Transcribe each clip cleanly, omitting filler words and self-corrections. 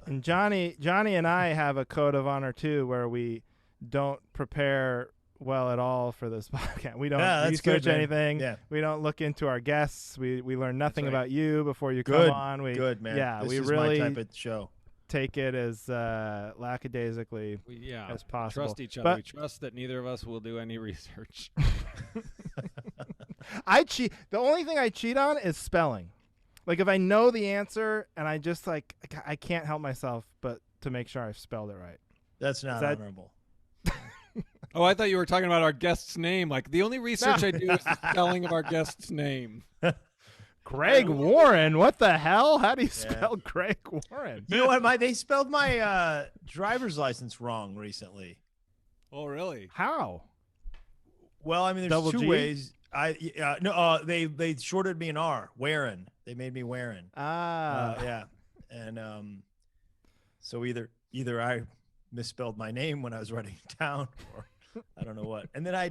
And Johnny and I have a code of honor too, where we don't prepare well at all for this podcast. We don't research anything. Yeah. We don't look into our guests. We learn nothing about you before you come on. Good, man. Yeah, this we is really my type of show. Take it as lackadaisically as possible. Trust each other. We trust that neither of us will do any research. I cheat. The only thing I cheat on is spelling. Like if I know the answer and I just like I can't help myself but to make sure I've spelled it right. That's not honorable. Oh, I thought you were talking about our guest's name. Like the only research I do is the spelling of our guest's name. Greg Waren. What the hell? How do you spell Greg Waren? You know what? They spelled my driver's license wrong recently. Oh, really? How? Well, I mean, there's Double two G? ways. They shorted me an R. Waren. They made me Waren. Yeah. And so either I misspelled my name when I was writing it down, or I don't know what. And then I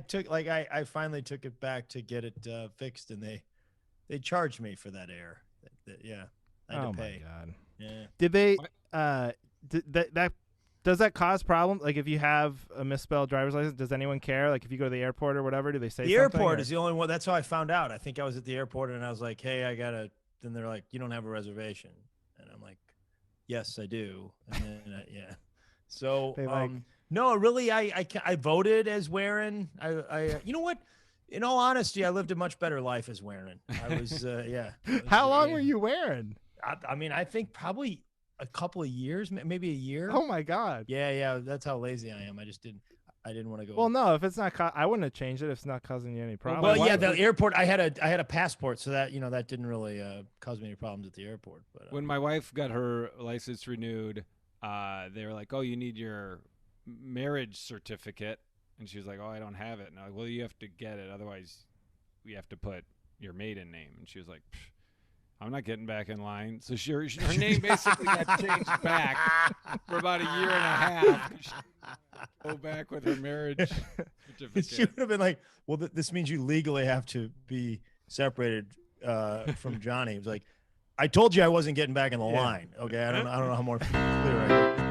finally took it back to get it fixed, and they charged me for that error. Yeah. I had to pay. My God. Yeah. Did they does that cause problems? Like if you have a misspelled driver's license, does anyone care? Like if you go to the airport or whatever, do they say the something? Airport is the only one. That's how I found out. I think I was at the airport and I was like, hey, then they're like, you don't have a reservation. And I'm like, yes, I do. And then, yeah. So, no, really, I voted as Waren. You know what? In all honesty, I lived a much better life as Waren. I was, yeah. How long were you wearing? I mean, I think probably a couple of years, maybe a year. Oh my God. Yeah. That's how lazy I am. I didn't want to go. Well, no, if it's not, I wouldn't have changed it if it's not causing you any problems. Well, yeah, the airport. I had a passport, so that that didn't really cause me any problems at the airport. But when my wife got her license renewed, they were like, "Oh, you need your marriage certificate," and she was like, "Oh, I don't have it." And I'm like, "Well, you have to get it, otherwise, we have to put your maiden name." And she was like, I'm not getting back in line. So her name basically got changed back for about a year and a half. She go back with her marriage certificate. She would have been like, well, this means you legally have to be separated from Johnny. It was like, I told you I wasn't getting back in the line. Okay, I don't know how more clear I